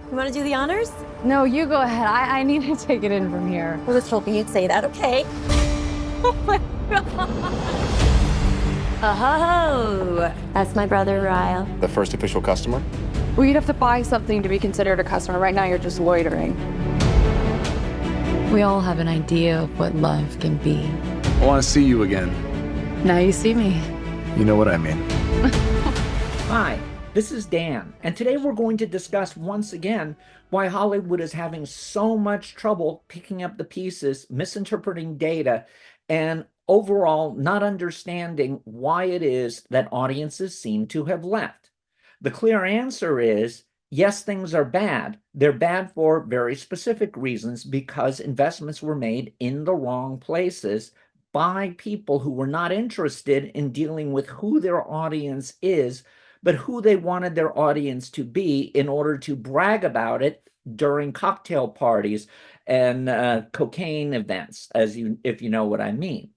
You want to do the honors? No, you go ahead. I need to take it in from here. I was hoping you'd say that. Okay. Oh my God. Oh, that's my brother, Ryle. The first official customer? Well, you'd have to buy something to be considered a customer. Right now, you're just loitering. We all have an idea of what love can be. I want to see you again. Now you see me. You know what I mean. Hi, this is Dan, and today we're going to discuss once again why Hollywood is having so much trouble picking up the pieces, misinterpreting data, and overall not understanding why it is that audiences seem to have left. The clear answer is, yes, things are bad. They're bad for very specific reasons because investments were made in the wrong places by people who were not interested in dealing with who their audience is, but who they wanted their audience to be in order to brag about it during cocktail parties and cocaine events, if you know what I mean.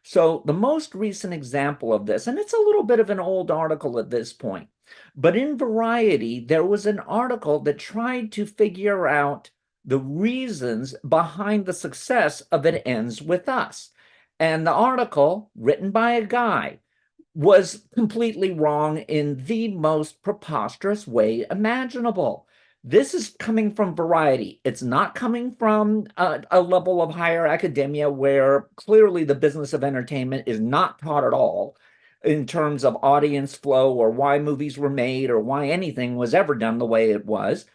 So the most recent example of this, and it's a little bit of an old article at this point, but in Variety, there was an article that tried to figure out the reasons behind the success of It Ends With Us. And the article, written by a guy, was completely wrong in the most preposterous way imaginable. This is coming from Variety. It's not coming from a level of higher academia where clearly the business of entertainment is not taught at all in terms of audience flow or why movies were made or why anything was ever done the way it was,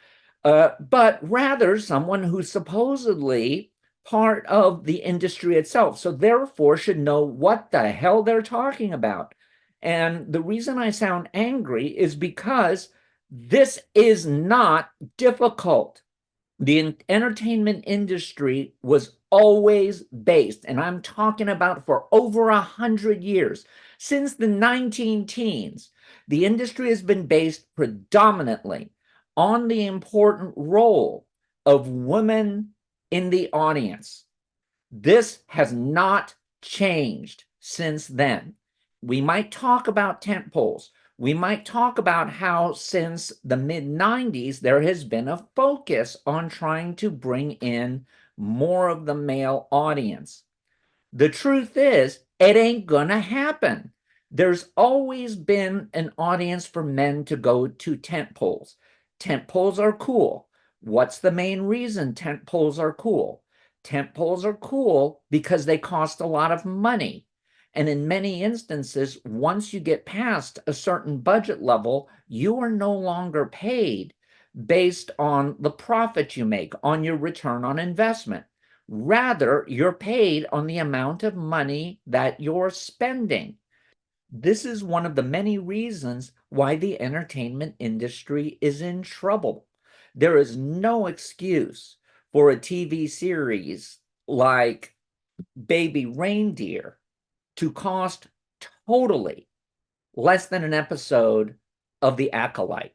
but rather someone who's supposedly part of the industry itself, so therefore should know what the hell they're talking about. And the reason I sound angry is because this is not difficult. The entertainment industry was always based, and I'm talking about for over 100 years, since the 19 teens, the industry has been based predominantly on the important role of women in the audience. This has not changed since then. We might talk about tentpoles. We might talk about how since the mid-90s, there has been a focus on trying to bring in more of the male audience. The truth is, it ain't gonna happen. There's always been an audience for men to go to tentpoles. Tentpoles are cool. What's the main reason tentpoles are cool? Tentpoles are cool because they cost a lot of money. And in many instances, once you get past a certain budget level, you are no longer paid based on the profit you make, on your return on investment. Rather, you're paid on the amount of money that you're spending. This is one of the many reasons why the entertainment industry is in trouble. There is no excuse for a TV series like Baby Reindeer to cost totally less than an episode of The Acolyte.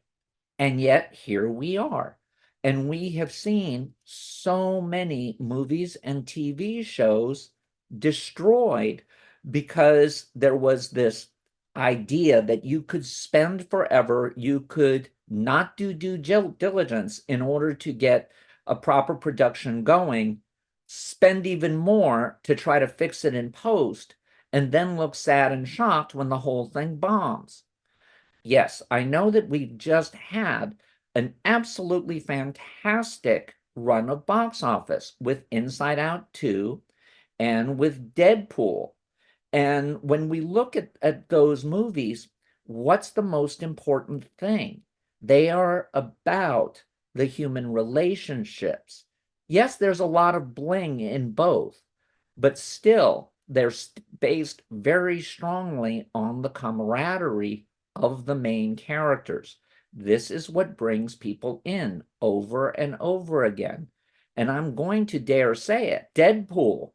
And yet here we are. And we have seen so many movies and TV shows destroyed because there was this idea that you could spend forever, you could not do due diligence in order to get a proper production going, spend even more to try to fix it in post, and then look sad and shocked when the whole thing bombs. Yes, I know that we've just had an absolutely fantastic run of box office with Inside Out 2 and with Deadpool. And when we look at those movies, what's the most important thing? They are about the human relationships. Yes, there's a lot of bling in both, but still, they're based very strongly on the camaraderie of the main characters. This is what brings people in over and over again. And I'm going to dare say it, Deadpool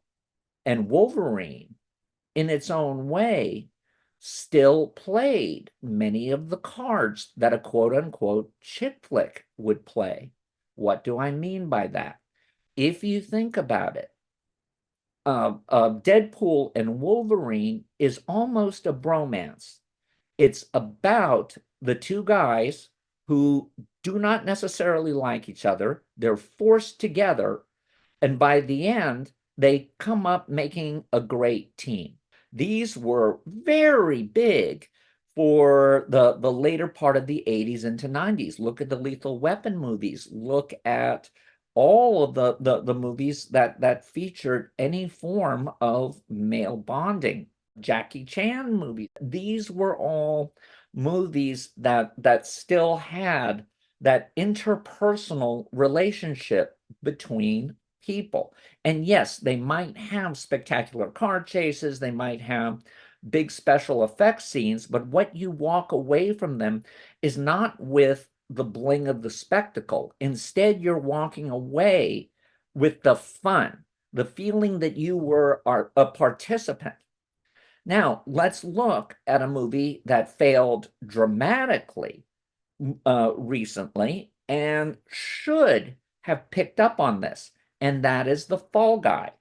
and Wolverine, in its own way, still played many of the cards that a quote-unquote chick flick would play. What do I mean by that? If you think about it, Deadpool and Wolverine is almost a bromance. It's about the two guys who do not necessarily like each other. They're forced together, and by the end, they come up making a great team. These were very big for the later part of the 80s into 90s. Look at the Lethal Weapon movies. Look at all of the movies that featured any form of male bonding. Jackie Chan movies. These were all movies that still had that interpersonal relationship between people. And yes, they might have spectacular car chases, they might have big special effects scenes, but what you walk away from them is not with the bling of the spectacle. Instead, you're walking away with the fun, the feeling that you are a participant. Now, let's look at a movie that failed dramatically recently and should have picked up on this, and that is The Fall Guy.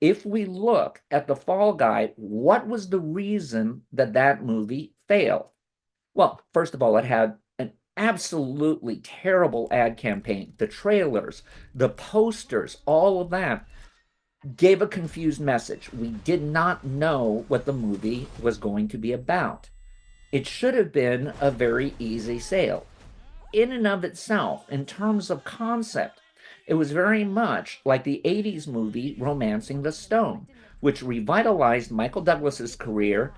If we look at The Fall Guy, what was the reason that that movie failed? Well, first of all, it had an absolutely terrible ad campaign. The trailers, the posters, all of that gave a confused message. We did not know what the movie was going to be about. It should have been a very easy sale. In and of itself, in terms of concept, it was very much like the 80s movie Romancing the Stone, which revitalized Michael Douglas's career,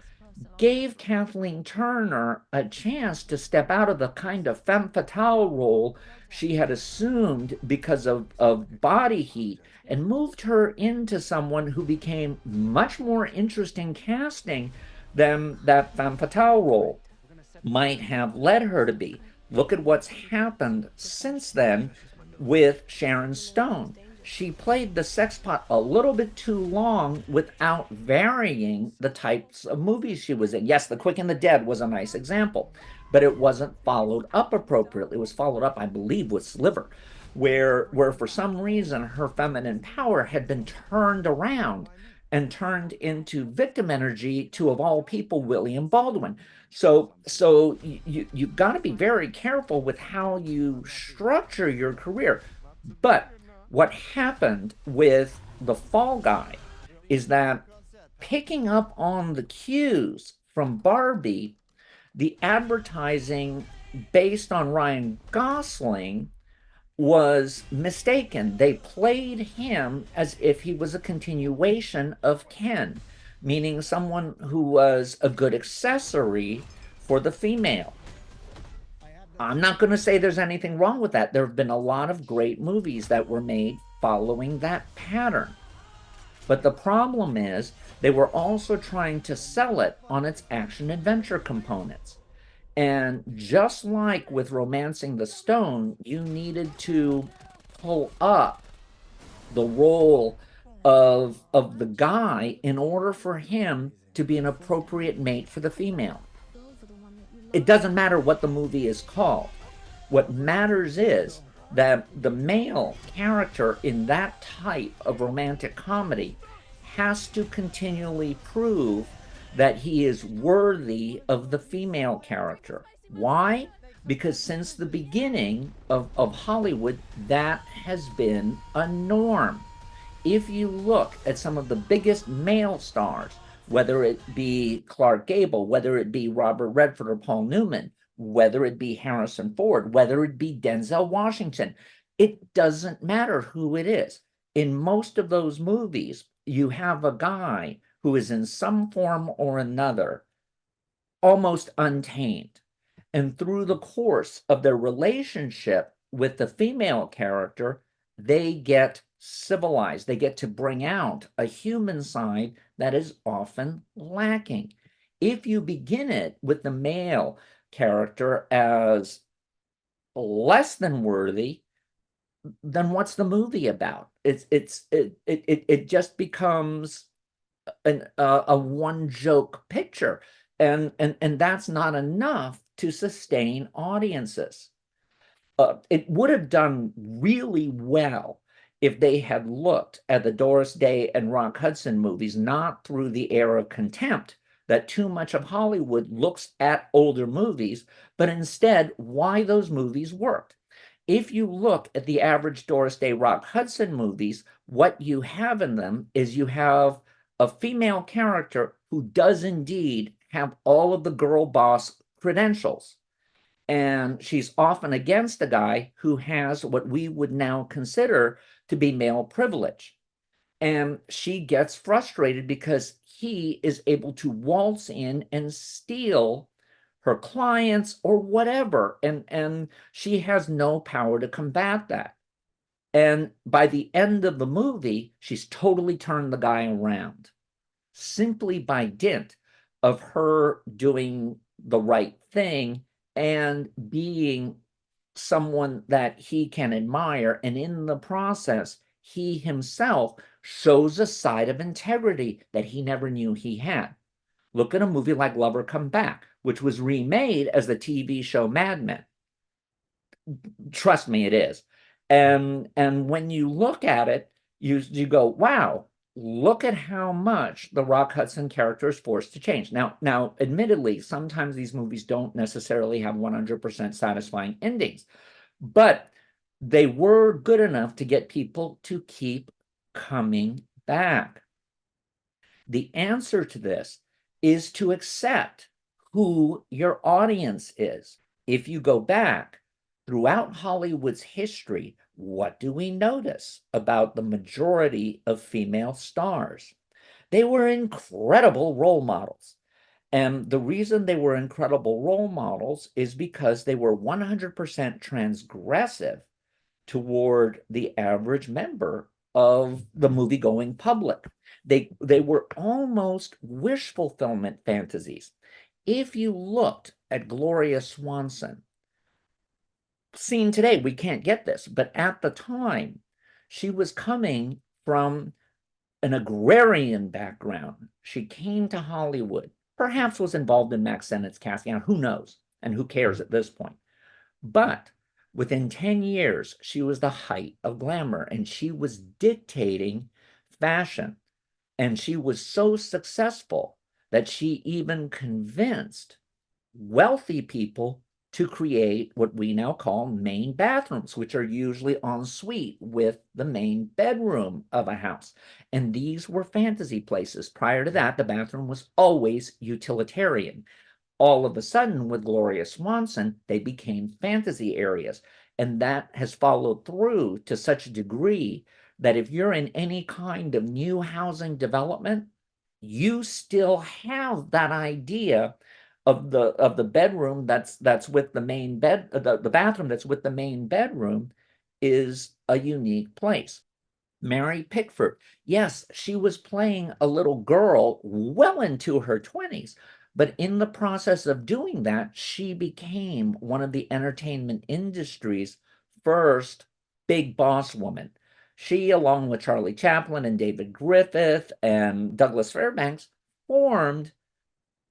gave Kathleen Turner a chance to step out of the kind of femme fatale role she had assumed because of body heat, and moved her into someone who became much more interesting casting than that femme fatale role might have led her to be. Look at what's happened since then with Sharon Stone. She played the sex pot a little bit too long without varying the types of movies she was in. Yes, The Quick and the Dead was a nice example, but it wasn't followed up appropriately. It was followed up, I believe, with Sliver, where for some reason her feminine power had been turned around and turned into victim energy to, of all people, William Baldwin. So you've got to be very careful with how you structure your career. But what happened with The Fall Guy is that, picking up on the cues from Barbie, the advertising based on Ryan Gosling was mistaken. They played him as if he was a continuation of Ken, meaning someone who was a good accessory for the female. I'm not going to say there's anything wrong with that. There have been a lot of great movies that were made following that pattern. But the problem is they were also trying to sell it on its action-adventure components. And just like with Romancing the Stone, you needed to pull up the role of the guy in order for him to be an appropriate mate for the female. It doesn't matter what the movie is called. What matters is that the male character in that type of romantic comedy has to continually prove that he is worthy of the female character. Why? Because since the beginning of Hollywood, that has been a norm. If you look at some of the biggest male stars, whether it be Clark Gable, whether it be Robert Redford or Paul Newman, whether it be Harrison Ford, whether it be Denzel Washington, it doesn't matter who it is. In most of those movies, you have a guy who is in some form or another almost untamed. And through the course of their relationship with the female character, they get civilized. They get to bring out a human side that is often lacking. If you begin it with the male character as less than worthy, then what's the movie about? It just becomes a one joke picture, and that's not enough to sustain audiences. It would have done really well if they had looked at the Doris Day and Rock Hudson movies not through the air of contempt, that too much of Hollywood looks at older movies, but instead why those movies worked. If you look at the average Doris Day Rock Hudson movies, what you have in them is you have a female character who does indeed have all of the girl boss credentials. And she's often against a guy who has what we would now consider to be male privilege. And she gets frustrated because he is able to waltz in and steal her clients or whatever. And she has no power to combat that. And by the end of the movie, she's totally turned the guy around simply by dint of her doing the right thing and being someone that he can admire. And in the process, he himself shows a side of integrity that he never knew he had. Look at a movie like Lover Come Back, which was remade as the TV show Mad Men. Trust me, it is. And when you look at it, you go, wow, look at how much the Rock Hudson character is forced to change. Now, admittedly, sometimes these movies don't necessarily have 100% satisfying endings, but they were good enough to get people to keep coming back. The answer to this is to accept who your audience is. If you go back throughout Hollywood's history, what do we notice about the majority of female stars? They were incredible role models. And the reason they were incredible role models is because they were 100% transgressive toward the average member of the movie-going public. They were almost wish fulfillment fantasies. If you looked at Gloria Swanson, seen today, we can't get this, but at the time, she was coming from an agrarian background. She came to Hollywood, perhaps was involved in Mack Sennett's casting, who knows, and who cares at this point. But within 10 years, she was the height of glamour, and she was dictating fashion. And she was so successful that she even convinced wealthy people to create what we now call main bathrooms, which are usually en suite with the main bedroom of a house. And these were fantasy places. Prior to that, the bathroom was always utilitarian. All of a sudden, with Gloria Swanson, they became fantasy areas. And that has followed through to such a degree that if you're in any kind of new housing development, you still have that idea of the bedroom that's with the main bed, the bathroom that's with the main bedroom is a unique place. Mary Pickford, yes, she was playing a little girl well into her 20s, but in the process of doing that, she became one of the entertainment industry's first big boss woman. She, along with Charlie Chaplin and David Griffith and Douglas Fairbanks, formed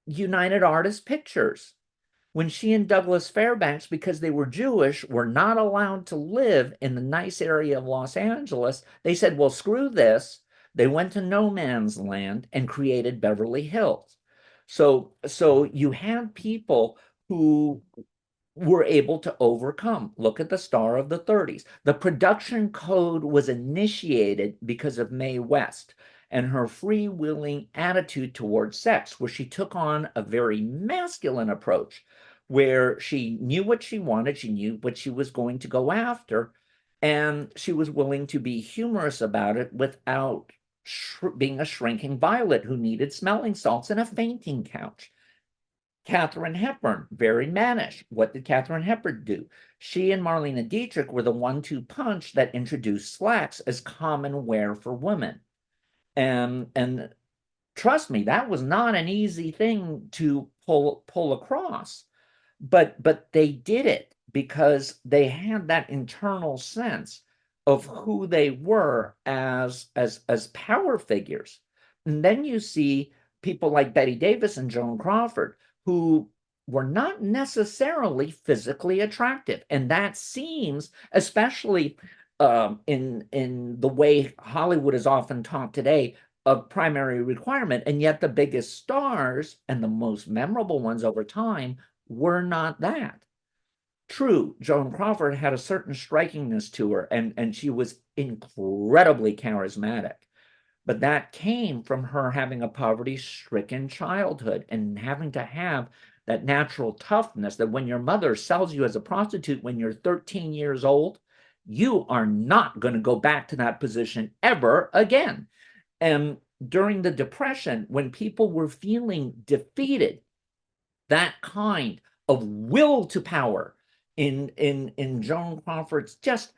United Artists Pictures. When she and Douglas Fairbanks, because they were Jewish, were not allowed to live in the nice area of Los Angeles, they said, well, screw this. They went to no man's land and created Beverly Hills. So you have people who were able to overcome. Look at the star of the 30s. The production code was initiated because of Mae West and her freewheeling attitude towards sex, where she took on a very masculine approach, where she knew what she wanted, she knew what she was going to go after, and she was willing to be humorous about it without being a shrinking violet who needed smelling salts and a fainting couch. Katharine Hepburn, very mannish. What did Katharine Hepburn do? She and Marlene Dietrich were the 1-2 punch that introduced slacks as common wear for women. And trust me, that was not an easy thing to pull across, but they did it because they had that internal sense of who they were as power figures. And then you see people like Bette Davis and Joan Crawford, who were not necessarily physically attractive. And that seems, especially in the way Hollywood is often taught today, a primary requirement. And yet the biggest stars and the most memorable ones over time were not that. True, Joan Crawford had a certain strikingness to her, and she was incredibly charismatic. But that came from her having a poverty-stricken childhood and having to have that natural toughness that when your mother sells you as a prostitute when you're 13 years old, you are not going to go back to that position ever again. And during the Depression, when people were feeling defeated, that kind of will to power in Joan Crawford's just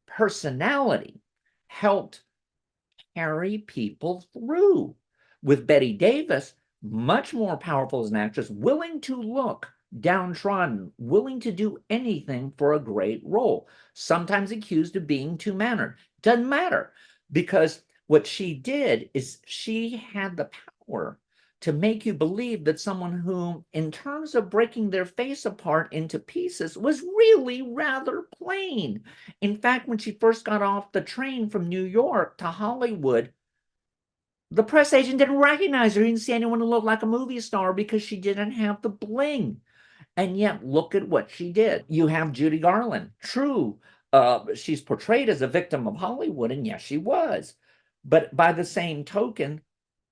personality helped carry people through. With Bette Davis, much more powerful as an actress, willing to look downtrodden, willing to do anything for a great role, sometimes accused of being too mannered. Doesn't matter, because what she did is she had the power to make you believe that someone who, in terms of breaking their face apart into pieces, was really rather plain. In fact, when she first got off the train from New York to Hollywood, the press agent didn't recognize her. He didn't see anyone who looked like a movie star because she didn't have the bling. And yet, look at what she did. You have Judy Garland. True, she's portrayed as a victim of Hollywood, and yes, she was. But by the same token,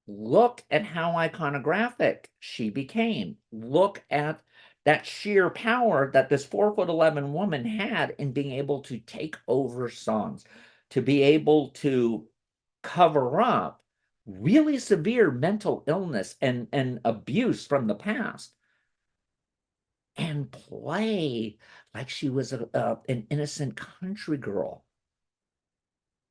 look at how iconographic she became. Look at that sheer power that this 4'11" woman had in being able to take over songs, to be able to cover up really severe mental illness and abuse from the past and play like she was an innocent country girl.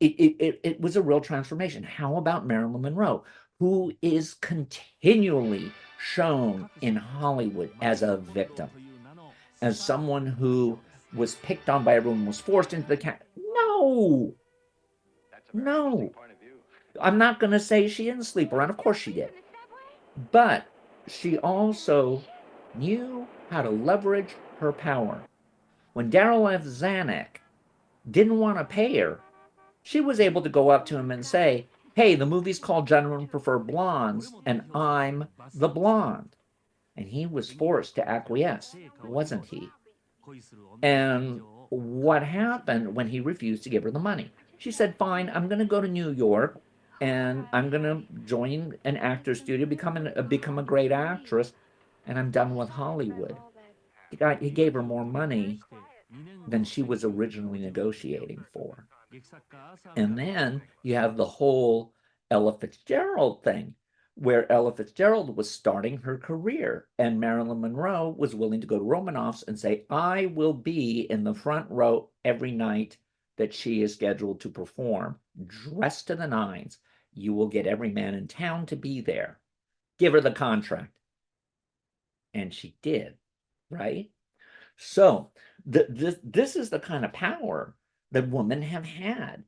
It was a real transformation. How about Marilyn Monroe, who is continually shown in Hollywood as a victim, as someone who was picked on by everyone, was forced into the cat? No, no. I'm not going to say she didn't sleep around. Of course she did. But she also knew how to leverage her power. When Darryl F. Zanuck didn't want to pay her, she was able to go up to him and say, hey, the movie's called Gentlemen Prefer Blondes, and I'm the blonde. And he was forced to acquiesce, wasn't he? And what happened when he refused to give her the money? She said, fine, I'm going to go to New York, and I'm going to join an actor's studio, become a great actress, and I'm done with Hollywood. He gave her more money than she was originally negotiating for. And then you have the whole Ella Fitzgerald thing, where Ella Fitzgerald was starting her career, and Marilyn Monroe was willing to go to Romanoff's and say, I will be in the front row every night that she is scheduled to perform, dressed to the nines. You will get every man in town to be there. Give her the contract. And she did, right? So this is the kind of power that women have had,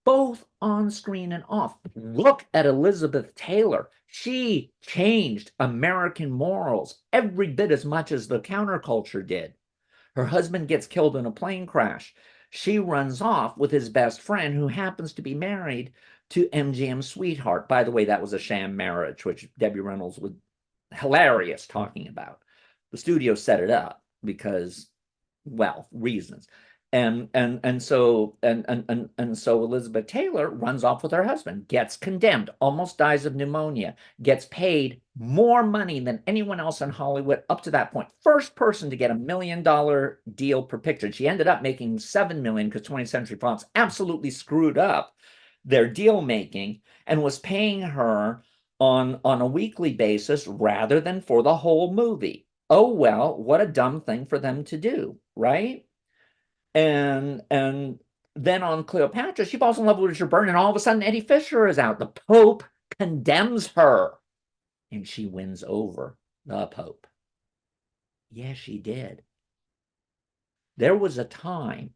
both on screen and off. Look at Elizabeth Taylor. She changed American morals every bit as much as the counterculture did. Her husband gets killed in a plane crash. She runs off with his best friend, who happens to be married to MGM's sweetheart. By the way, that was a sham marriage, which Debbie Reynolds was hilarious talking about. The studio set it up because, well, reasons. And so Elizabeth Taylor runs off with her husband, gets condemned, almost dies of pneumonia, gets paid more money than anyone else in Hollywood up to that point. First person to get $1 million deal per picture. She ended up making $7 million because 20th Century Fox absolutely screwed up their deal making and was paying her on a weekly basis rather than for the whole movie. Oh, well, what a dumb thing for them to do, right? And then on Cleopatra, she falls in love with Richard Burton, and all of a sudden Eddie Fisher is out. The Pope condemns her, and she wins over the Pope. Yes, she did. There was a time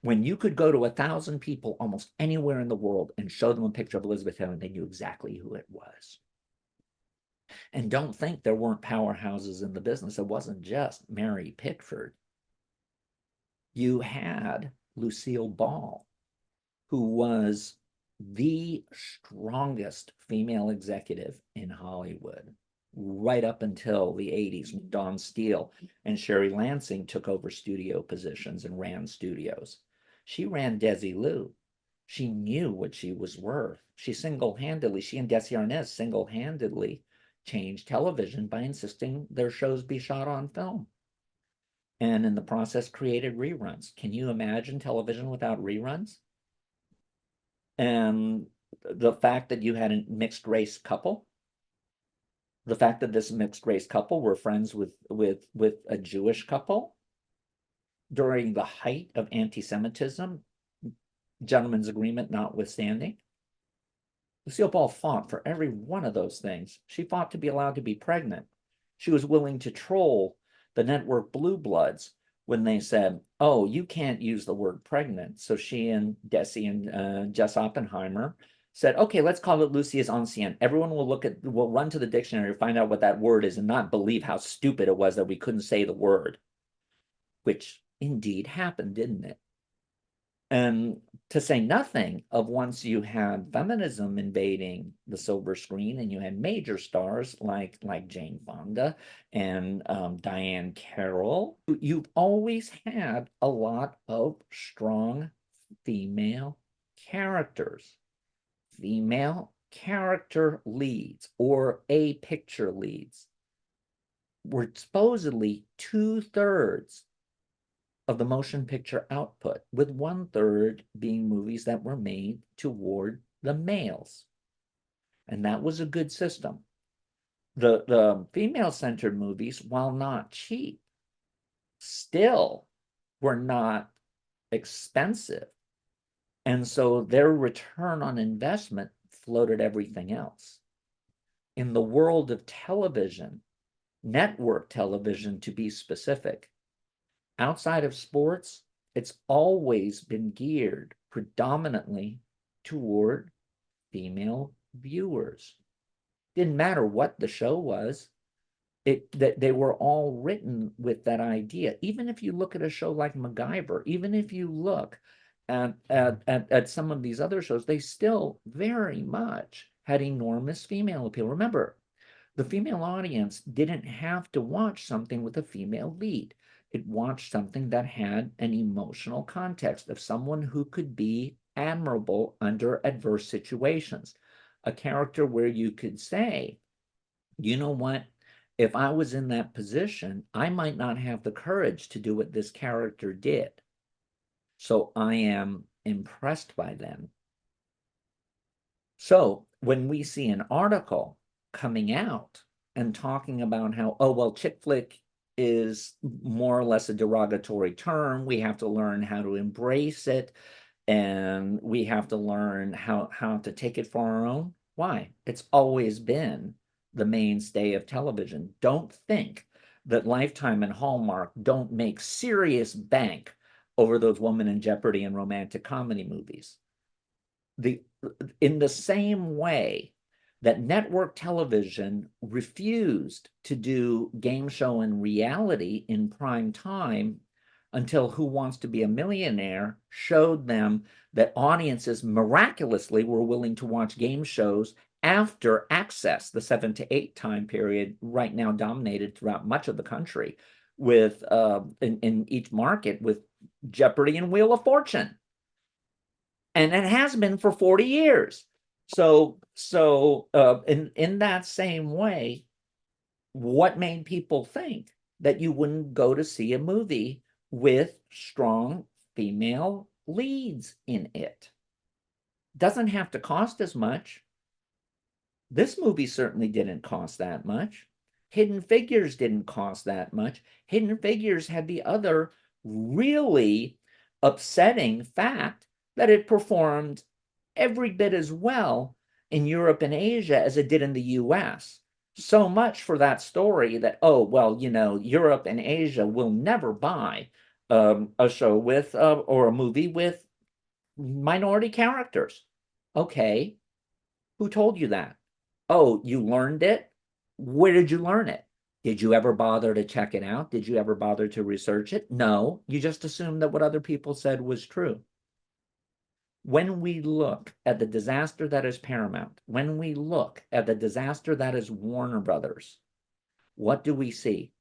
when you could go to 1,000 people almost anywhere in the world and show them a picture of Elizabeth Taylor, and they knew exactly who it was. And don't think there weren't powerhouses in the business. It wasn't just Mary Pickford. You had Lucille Ball, who was the strongest female executive in Hollywood, right up until the 80s when Dawn Steele and Sherry Lansing took over studio positions and ran studios. She ran Desilu. She knew what she was worth. She and Desi Arnaz single-handedly changed television by insisting their shows be shot on film. And in the process created reruns. Can you imagine television without reruns? And the fact that you had a mixed race couple, the fact that this mixed race couple were friends with a Jewish couple during the height of anti-Semitism, gentleman's agreement notwithstanding. Lucille Ball fought for every one of those things. She fought to be allowed to be pregnant. She was willing to troll the network Blue Bloods when they said, oh, you can't use the word pregnant. So she and Desi and Jess Oppenheimer said, okay, let's call it Lucia's ancienne. Everyone will run to the dictionary to find out what that word is and not believe how stupid it was that we couldn't say the word, which indeed happened, didn't it? And to say nothing of once you had feminism invading the silver screen and you had major stars like Jane Fonda and Diane Carroll, you've always had a lot of strong female characters, female character leads or a picture leads were supposedly 2/3 of the motion picture output, with 1/3 being movies that were made toward the males. And that was a good system. The female-centered movies, while not cheap, still were not expensive. And so their return on investment floated everything else. In the world of television, network television to be specific, outside of sports, it's always been geared predominantly toward female viewers. Didn't matter what the show was, that they were all written with that idea. Even if you look at a show like MacGyver, even if you look at some of these other shows, they still very much had enormous female appeal. Remember, the female audience didn't have to watch something with a female lead. It watched something that had an emotional context of someone who could be admirable under adverse situations. A character where you could say, you know what, if I was in that position, I might not have the courage to do what this character did. So I am impressed by them. So when we see an article coming out and talking about how, oh, well, chick flick is more or less a derogatory term. We have to learn how to embrace it, and we have to learn how to take it for our own. Why? It's always been the mainstay of television. Don't think that Lifetime and Hallmark don't make serious bank over those Woman in Jeopardy and romantic comedy movies. In the same way that network television refused to do game show and reality in prime time until Who Wants to Be a Millionaire showed them that audiences miraculously were willing to watch game shows after Access, the 7 to 8 time period, right now dominated throughout much of the country, with in each market with Jeopardy and Wheel of Fortune. And it has been for 40 years. So in that same way, what made people think that you wouldn't go to see a movie with strong female leads in it? Doesn't have to cost as much. This movie certainly didn't cost that much. Hidden Figures didn't cost that much. Hidden Figures had the other really upsetting fact that it performed every bit as well in Europe and Asia as it did in the US. So much for that story that, oh, well, you know, Europe and Asia will never buy a show with or a movie with minority characters. Okay, who told you that? Oh, you learned it? Where did you learn it? Did you ever bother to check it out? Did you ever bother to research it? No, you just assumed that what other people said was true. When we look at the disaster that is Paramount, when we look at the disaster that is Warner Brothers, what do we see?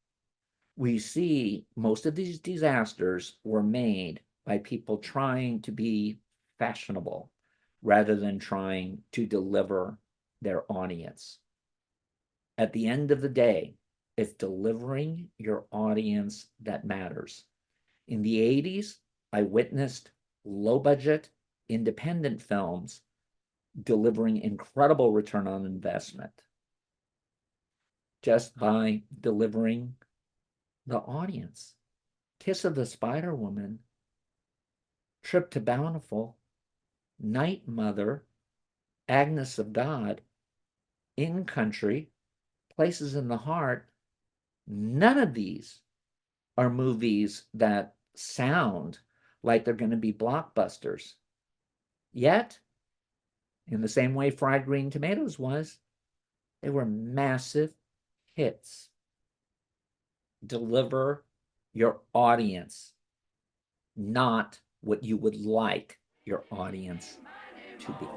We see most of these disasters were made by people trying to be fashionable rather than trying to deliver their audience. At the end of the day, it's delivering your audience that matters. In the 80s, I witnessed low-budget independent films delivering incredible return on investment just by delivering the audience. Kiss of the Spider Woman, Trip to Bountiful, Night Mother, Agnes of God, In Country, Places in the Heart. None of these are movies that sound like they're going to be blockbusters. Yet, in the same way Fried Green Tomatoes was, they were massive hits. Deliver your audience, not what you would like your audience to be.